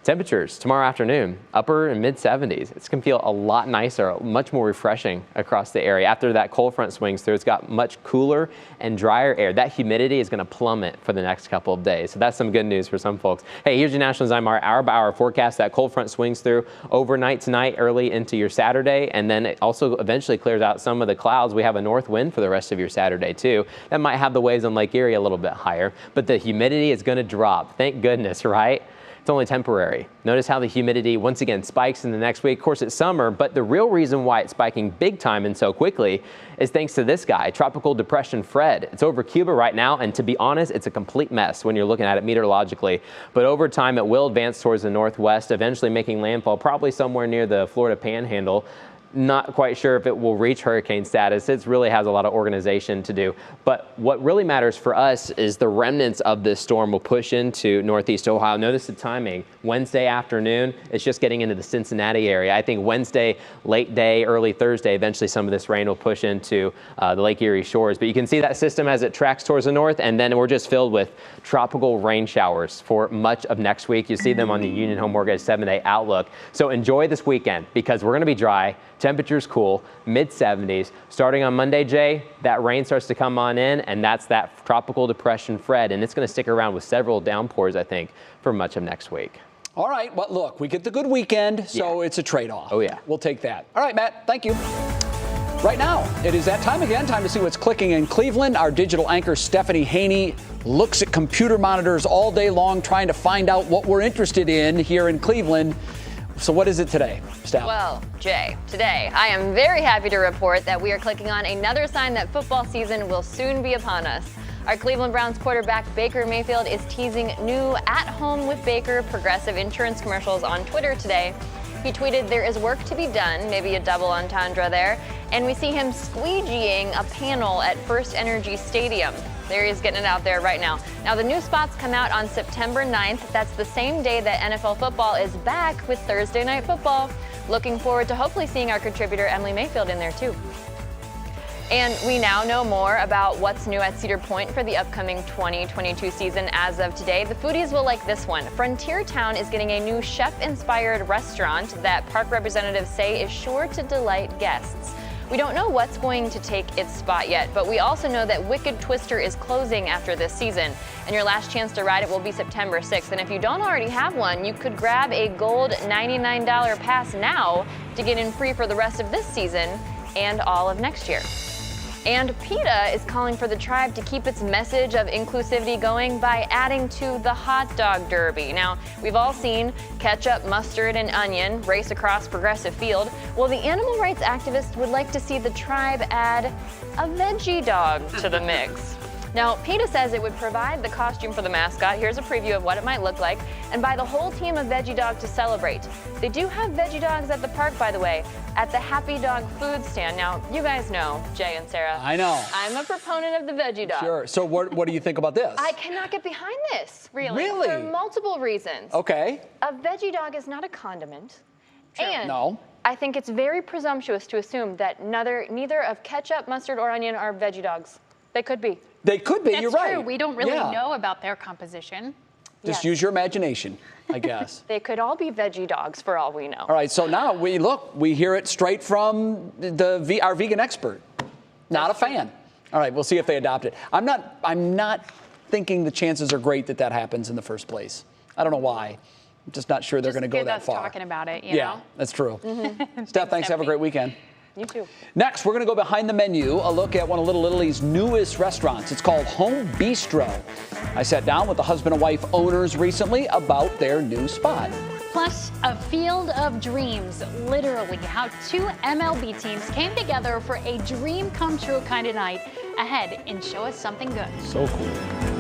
B: Temperatures tomorrow afternoon, upper and mid 70s. It's going to feel a lot nicer, much more refreshing across the area. After that cold front swings through, it's got much cooler and drier air. That humidity is going to plummet for the next couple of days. So that's some good news for some folks. Hey, here's your National Zyme hour by hour forecast. That cold front swings through overnight tonight, early into your Saturday, and then it also eventually clears out some of the clouds. We have a north wind for the rest of your Saturday too. That might have the waves on Lake Erie a little bit higher, but the humidity is going to drop. Thank goodness, right? It's only temporary. Notice how the humidity once again spikes in the next week. Of course, it's summer, but the real reason why it's spiking big time and so quickly is thanks to this guy, Tropical Depression Fred. It's over Cuba right now, and to be honest, it's a complete mess when you're looking at it meteorologically. But over time, it will advance towards the northwest, eventually making landfall probably somewhere near the Florida Panhandle. Not quite sure if it will reach hurricane status. It really has a lot of organization to do. But what really matters for us is the remnants of this storm will push into Northeast Ohio. Notice the timing. Wednesday afternoon, it's just getting into the Cincinnati area. I think Wednesday, late day, early Thursday, eventually some of this rain will push into the Lake Erie shores. But you can see that system as it tracks towards the north, and then we're just filled with tropical rain showers for much of next week. You see them on the Union Home Mortgage 7-day outlook. So enjoy this weekend because we're going to be dry. Temperatures cool, mid 70s. Starting on Monday, Jay, that rain starts to come on in, and that's that Tropical Depression Fred, and it's going to stick around with several downpours, I think, for much of next week.
C: All right, well, look, we get the good weekend, so it's a trade-off.
B: Oh, yeah.
C: We'll take that. All right, Matt, thank you. Right now, it is that time again, time to see what's clicking in Cleveland. Our digital anchor, Stephanie Haney, looks at computer monitors all day long trying to find out what we're interested in here in Cleveland. So what is it today, Steph?
P: Well, Jay, today I am very happy to report that we are clicking on another sign that football season will soon be upon us. Our Cleveland Browns quarterback Baker Mayfield is teasing new At Home with Baker Progressive insurance commercials on Twitter today. He tweeted, "There is work to be done," maybe a double entendre there, and we see him squeegeeing a panel at First Energy Stadium. There he is getting it out there right now. Now, the new spots come out on September 9th. That's the same day that NFL football is back with Thursday Night Football. Looking forward to hopefully seeing our contributor Emily Mayfield in there, too. And we now know more about what's new at Cedar Point for the upcoming 2022 season as of today. The foodies will like this one. Frontier Town is getting a new chef-inspired restaurant that park representatives say is sure to delight guests. We don't know what's going to take its spot yet, but we also know that Wicked Twister is closing after this season, and your last chance to ride it will be September 6th. And if you don't already have one, you could grab a gold $99 pass now to get in free for the rest of this season and all of next year. And PETA is calling for the tribe to keep its message of inclusivity going by adding to the hot dog derby. Now, we've all seen ketchup, mustard, and onion race across Progressive Field. Well, the animal rights activists would like to see the tribe add a veggie dog to the mix. Now, PETA says it would provide the costume for the mascot. Here's a preview of what it might look like, and buy the whole team of veggie dog to celebrate. They do have veggie dogs at the park, by the way, at the Happy Dog food stand. Now, you guys know Jay and Sara.
C: I know.
P: I'm a proponent of the veggie dog.
C: Sure. So what do you think about this?
P: I cannot get behind this, really.
C: Really?
P: For multiple reasons.
C: Okay.
P: A veggie dog is not a condiment. Sure. And
C: no.
P: I think it's very presumptuous to assume that neither of ketchup, mustard, or onion are veggie dogs. They could be.
C: They could be,
A: That's
C: you're
A: true.
C: right.
A: We don't really know about their composition.
C: Just use your imagination, I guess.
P: They could all be veggie dogs for all we know.
C: All right, so now we hear it straight from our vegan expert. Not a fan. All right, we'll see if they adopt it. I'm not thinking the chances are great that happens in the first place. I don't know why. I'm just not sure they're going to go that far.
A: Talking about it, you know?
C: That's true. Steph, thanks. Have a great weekend.
P: You too.
C: Next, we're going to go behind the menu, a look at one of Little Italy's newest restaurants. It's called Home Bistro. I sat down with the husband and wife owners recently about their new spot.
A: Plus, a field of dreams, literally, how two MLB teams came together for a dream come true kind of night. Ahead and show us something good.
C: So cool.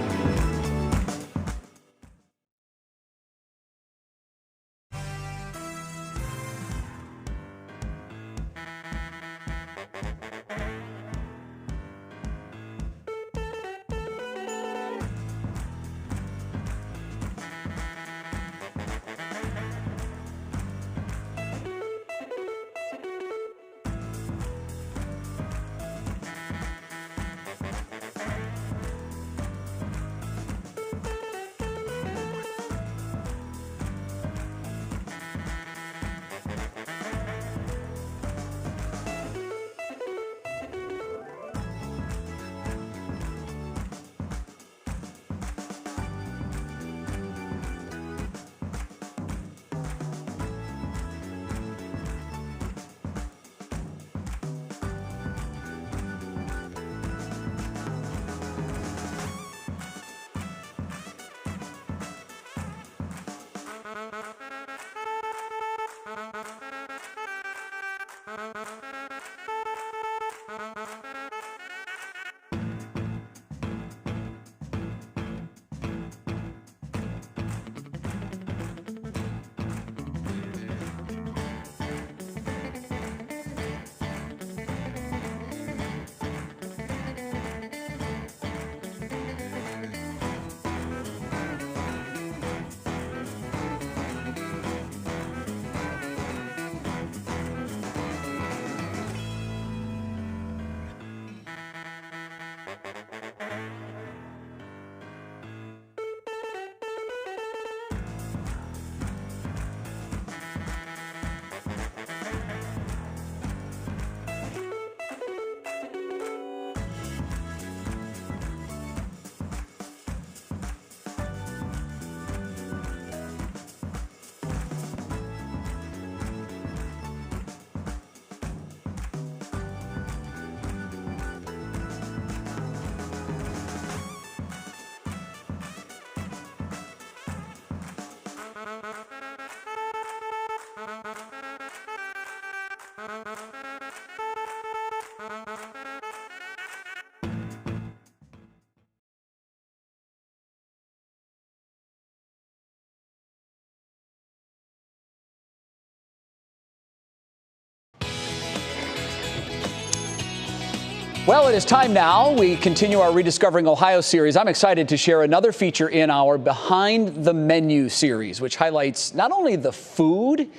C: Well, it is time now. We continue our Rediscovering Ohio series. I'm excited to share another feature in our Behind the Menu series, which highlights not only the food,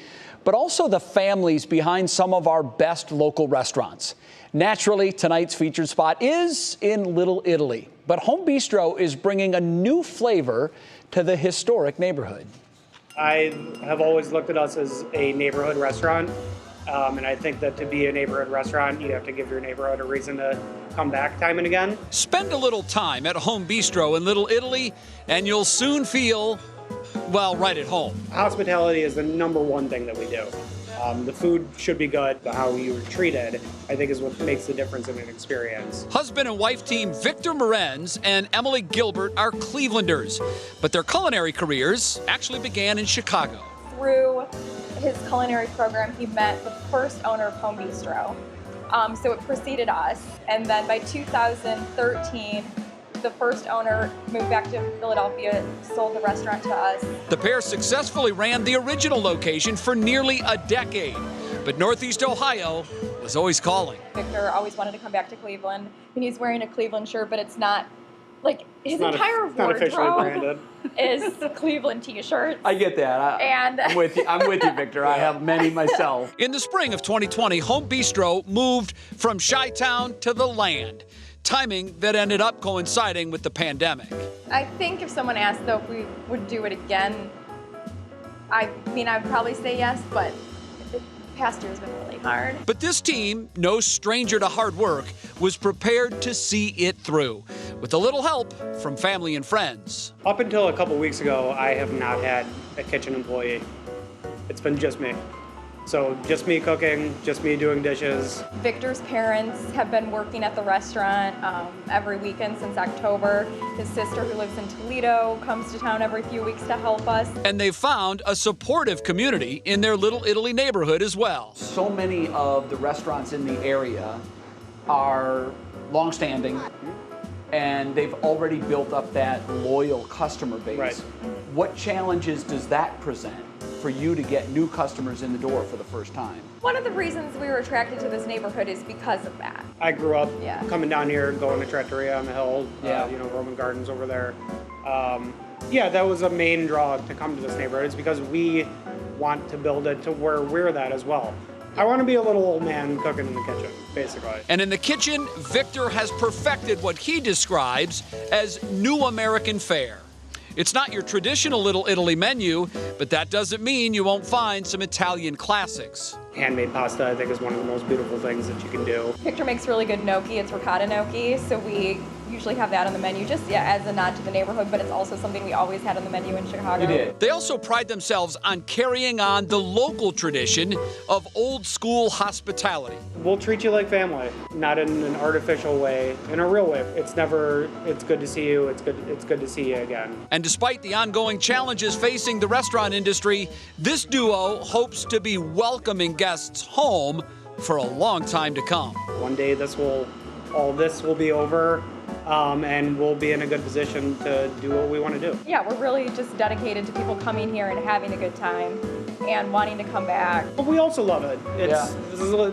C: but also the families behind some of our best local restaurants. Naturally, tonight's featured spot is in Little Italy, but Home Bistro is bringing a new flavor to the historic neighborhood.
Q: I have always looked at us as a neighborhood restaurant. And I think that to be a neighborhood restaurant, you have to give your neighborhood a reason to come back time and again.
C: Spend a little time at Home Bistro in Little Italy, and you'll soon feel, well, right at home.
Q: Hospitality is the #1 thing that we do. The food should be good, but how you're treated, I think, is what makes the difference in an experience.
C: Husband and wife team Victor Mraz and Emily Gilbert are Clevelanders, but their culinary careers actually began in Chicago.
R: Through his culinary program, he met the first owner of Home Bistro. So it preceded us. And then by 2013, the first owner moved back to Philadelphia, sold the restaurant to us.
C: The pair successfully ran the original location for nearly a decade.
S: but Northeast Ohio was always calling.
R: Victor always wanted to come back to Cleveland, and he's wearing a Cleveland shirt, but it's not, like, his entire wardrobe is Cleveland t-shirts.
C: I get that. I'm with you, Victor. I have many myself.
S: In the spring of 2020, Home Bistro moved from Chi-Town to the Land, timing that ended up coinciding with the pandemic.
R: I think if someone asked, though, if we would do it again, I mean, I'd probably say yes, but the past year has been really hard.
S: But this team, no stranger to hard work, was prepared to see it through, with a little help from family and friends.
Q: Up until a couple weeks ago, I have not had a kitchen employee. It's been just me. So just me cooking, just me doing dishes.
R: Victor's parents have been working at the restaurant every weekend since October. His sister, who lives in Toledo, comes to town every few weeks to help us.
S: And they found a supportive community in their Little Italy neighborhood as well.
C: So many of the restaurants in the area are longstanding, and they've already built up that loyal customer base.
Q: Right.
C: What challenges does that present for you to get new customers in the door for the first time?
R: One of the reasons we were attracted to this neighborhood is because of that.
Q: I grew up coming down here, going to Trattoria on the hill, Roman Gardens over there. That was a main draw to come to this neighborhood. It's because we want to build it to where we're that as well. I want to be a little old man cooking in the kitchen, basically.
S: And in the kitchen, Victor has perfected what he describes as new American fare. It's not your traditional Little Italy menu, but that doesn't mean you won't find some Italian classics.
Q: Handmade pasta, I think, is one of the most beautiful things that you can do.
R: Victor makes really good gnocchi. It's ricotta gnocchi, so we usually have that on the menu just as a nod to the neighborhood, but it's also something we always had on the menu in Chicago.
S: You did. They also pride themselves on carrying on the local tradition of old school hospitality.
Q: We'll treat you like family, not in an artificial way, in a real way. It's good to see you, it's good to see you again.
S: And despite the ongoing challenges facing the restaurant industry, this duo hopes to be welcoming guests home for a long time to come.
Q: One day all this will be over, and we'll be in a good position to do what we want to do.
R: Yeah, we're really just dedicated to people coming here and having a good time and wanting to come back.
Q: But we also love it.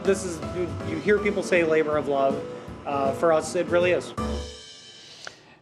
Q: This is you hear people say labor of love. For us, it really is.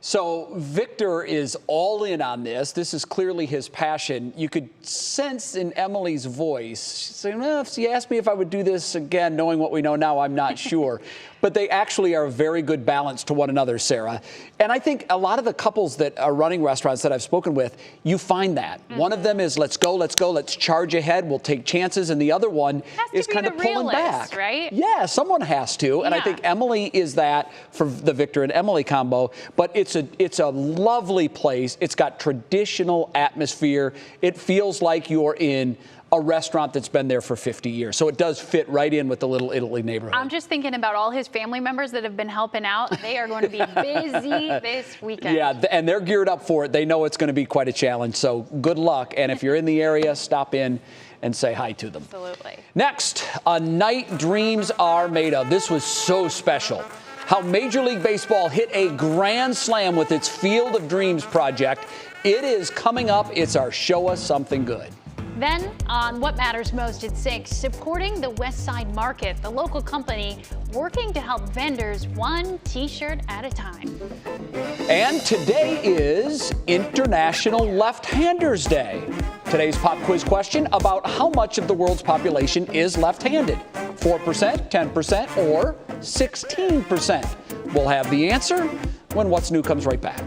C: So Victor is all in on this. This is clearly his passion. You could sense in Emily's voice, she's saying, well, if she asked me if I would do this again, knowing what we know now, I'm not sure. But they actually are a very good balance to one another, Sarah. And I think a lot of the couples that are running restaurants that I've spoken with, you find that. One of them is, let's go, let's charge ahead, we'll take chances. And the other one is kind of pulling back.
A: Right?
C: Yeah, someone has to. And I think Emily is that for the Victor and Emily combo. But it's a lovely place. It's got traditional atmosphere. It feels like you're in a restaurant that's been there for 50 years. So it does fit right in with the Little Italy neighborhood.
A: I'm just thinking about all his family members that have been helping out. They are going to be busy this weekend.
C: Yeah, and they're geared up for it. They know it's going to be quite a challenge. So good luck. And if you're in the area, stop in and say hi to them.
A: Absolutely.
C: Next, a night dreams are made of. This was so special. How Major League Baseball hit a grand slam with its Field of Dreams project. It is coming up. It's our Show Us Something Good.
A: Then, on What Matters Most at 6, supporting the West Side Market, the local company working to help vendors one T-shirt at a time.
C: And today is International Left-Handers Day. Today's pop quiz question about how much of the world's population is left-handed. 4%, 10%, or 16%. We'll have the answer when What's New comes right back.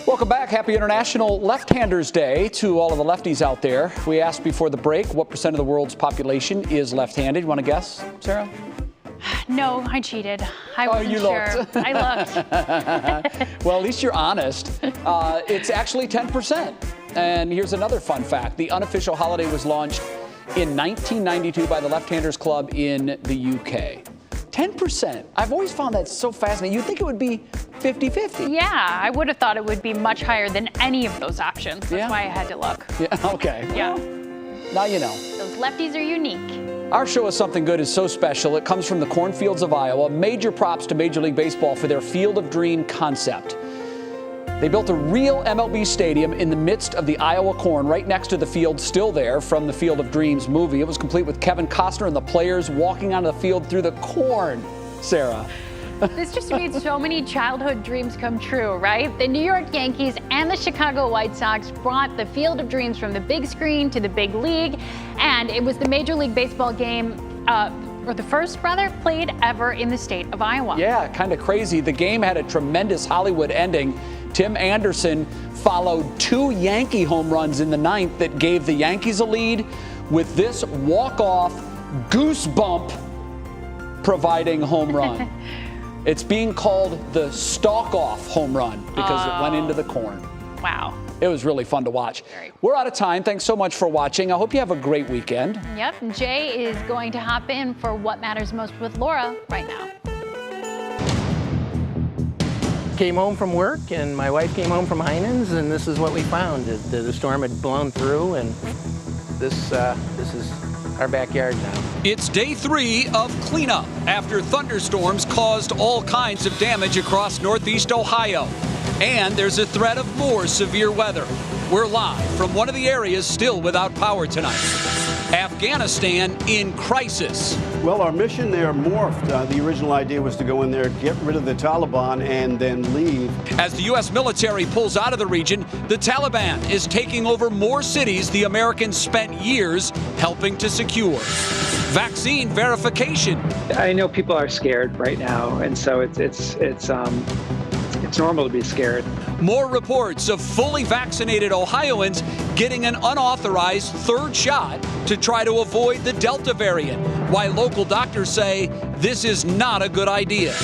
C: Welcome back. Happy International Left-Handers Day to all of the lefties out there. We asked before the break what % of the world's population is left-handed. You want to guess, Sarah?
A: No, I cheated. I wasn't
C: you
A: sure.
C: looked.
A: I looked.
C: Well, at least you're honest. It's actually 10%. And here's another fun fact. The unofficial holiday was launched in 1992 by the Left-Handers Club in the UK. 10%. I've always found that so fascinating. You'd think it would be 50-50.
A: Yeah, I would have thought it would be much higher than any of those options. That's why I had to look.
C: Yeah, okay.
A: Yeah.
C: Well, now you know.
A: Those lefties are unique.
C: Our show is Something Good is so special. It comes from the cornfields of Iowa. Major props to Major League Baseball for their Field of Dream concept. They built a real MLB stadium in the midst of the Iowa corn, right next to the field still there from the Field of Dreams movie. It was complete with Kevin Costner and the players walking onto the field through the corn. Sarah.
A: This just made so many childhood dreams come true, right? The New York Yankees and the Chicago White Sox brought the Field of Dreams from the big screen to the big league, and it was the Major League Baseball game, or the first, rather, played ever in the state of Iowa.
C: Yeah, kind of crazy. The game had a tremendous Hollywood ending. Tim Anderson followed 2 Yankee home runs in the 9th that gave the Yankees a lead with this walk-off goosebump providing home run. It's being called the stalk-off home run because it went into the corn.
A: Wow.
C: It was really fun to watch. We're out of time. Thanks so much for watching. I hope you have a great weekend.
A: Yep, Jay is going to hop in for What Matters Most with Laura right now.
E: Came home from work, and my wife came home from Heinens, and this is what we found. The storm had blown through, and this is our backyard now.
S: It's day 3 of cleanup after thunderstorms caused all kinds of damage across northeast Ohio. And there's a threat of more severe weather. We're live from one of the areas still without power tonight. Afghanistan in crisis.
T: Well, our mission there morphed. The original idea was to go in there, get rid of the Taliban, and then leave.
S: As the U.S. military pulls out of the region, the Taliban is taking over more cities the Americans spent years helping to secure. Vaccine verification.
G: I know people are scared right now, and so it's normal to be scared.
S: More reports of fully vaccinated Ohioans getting an unauthorized 3rd shot to try to avoid the Delta variant, why local doctors say this is not a good idea.